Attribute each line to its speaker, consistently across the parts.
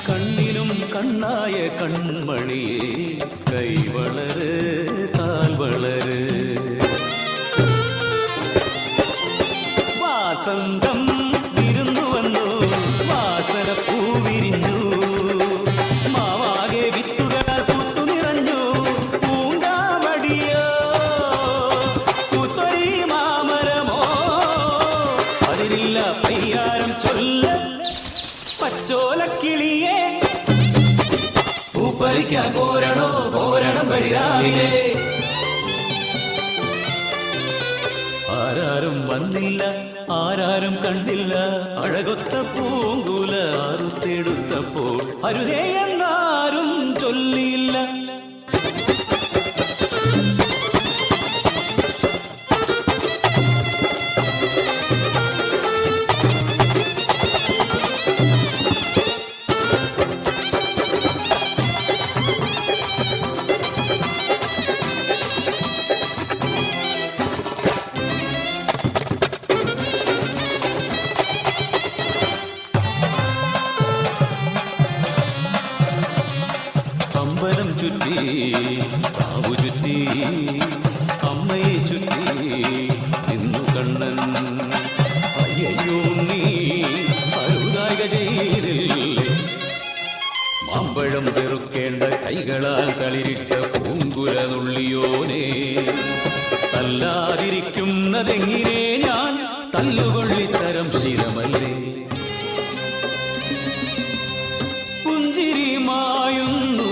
Speaker 1: കണ്ണിനും കണ്ണായ കൺമണിയെ കൈവളര് കാൽവളര് വാസന്തം വിരുന്നു വന്നു വാസന പൂവിരിഞ്ഞു മാവാകെ വിത്തുകൾ പൂത്തു നിറഞ്ഞു പൂങ്കാവടിയോ പൂത്തൊരി മാമരമോ അതിനില്ല പയ്യാരം ചൊല്ല പച്ചോലക്കിളിയെ പൂപ്പറിക്കാൻ പോരണോ പോരണം വഴി രാവിലെ ആരാരും വന്നില്ല ആരാരും കണ്ടില്ല അഴകൊത്ത പൂങ്കുല അറുത്തെടുത്തപ്പോൾ അരുതേ എന്നാരും ചൊല്ലിയില്ല അമ്പലം ചുറ്റി കാവു ചുറ്റി അമ്മയെ ചുറ്റി നിന്നു കണ്ണൻ അയ്യോ നീ അരുതായിക ചെയ്തില്ലേ മാമ്പഴം പെറുക്കേണ്ട കൈകളാൽ തളിരിട്ട പൂങ്കുല നുള്ളിയോനെ തല്ലാതിരിക്കുന്നതെങ്ങിനെ ഞാൻ തല്ലുകൊള്ളിത്തരം ശീലമല്ലേ പുഞ്ചിരി മായുന്നു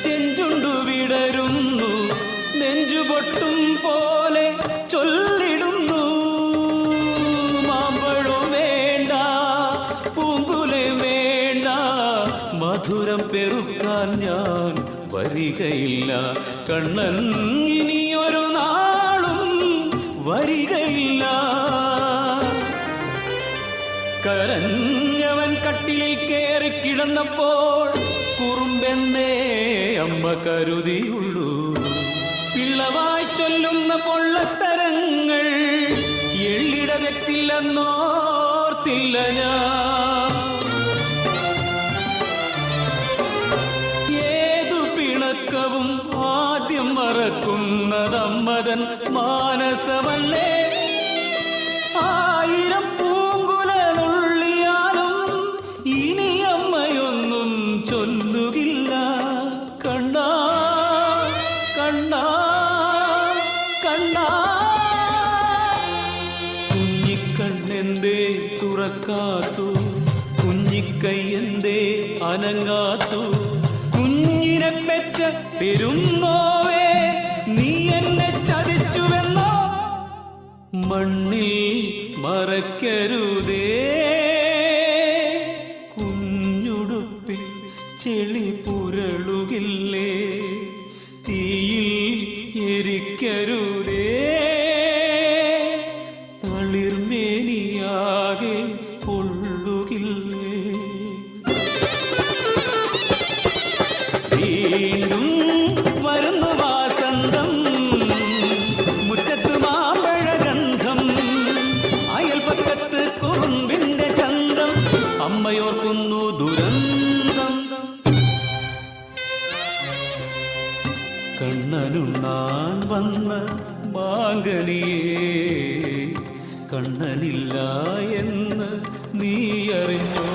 Speaker 1: ചെഞ്ചുണ്ടു വിടരുന്നു നെഞ്ചുപൊട്ടും പോലെ ചൊല്ലിടുന്നു മാമ്പഴം വേണ്ട പൂങ്കുല വേണ്ട മധുരം പെറുക്കാൻ ഞാൻ വരികയില്ല കണ്ണൻ ഇനിയൊരു നാളും വരികയില്ല കരഞ്ഞവൻ കട്ടിലിൽ കയറി കിടന്നപ്പോൾ കുറുമ്പെന്നേ അമ്മ കരുതിയുള്ളൂ പിള്ളവായി ചൊല്ലുന്ന പൊള്ളത്തരങ്ങൾ എള്ളിട തെറ്റില്ലെന്നോർത്തില്ല ഞാൻ ഏതു പിണക്കവും ആദ്യം മറക്കുന്നതമ്മതൻ മാനസമല്ലേ ആയിരം പൂങ്കുല നുള്ളിയാലും ഇനി അമ്മയൊന്നും ചൊല്ലുകില്ല കണ്ണാ കണ്ണാ കണ്ണാ കുഞ്ഞിക്കണ്ണെന്തേ തുറക്കാത്തു കുഞ്ഞിക്കൈ എന്തേ അനങ്ങാത്തു കുഞ്ഞിനെ പെറ്റ പെരുന്നോവേ നീ എന്നെ ചതിച്ചുവെന്നോ മണ്ണിൽ മറക്കരുതേ കുഞ്ഞുടുപ്പിൽ ചെളി പുരളുകില്ലേ തീയിൽ എരിക്കരുതേ തളിർമേനിയാകെ പൊള്ളുകില്ലേ വീണ്ടും വരുന്നു വാസന്തം മുറ്റത്ത് മാമ്പഴഗന്ധം അയൽപക്കത്ത് കുറുമ്പിന്റെ ചന്തം അമ്മയോർക്കുന്നു ദുരന്തം കണ്ണനുണ്ണാൻ വന്ന മാങ്കനിയേ കണ്ണനില്ല എന്ന് നീ അറിഞ്ഞോ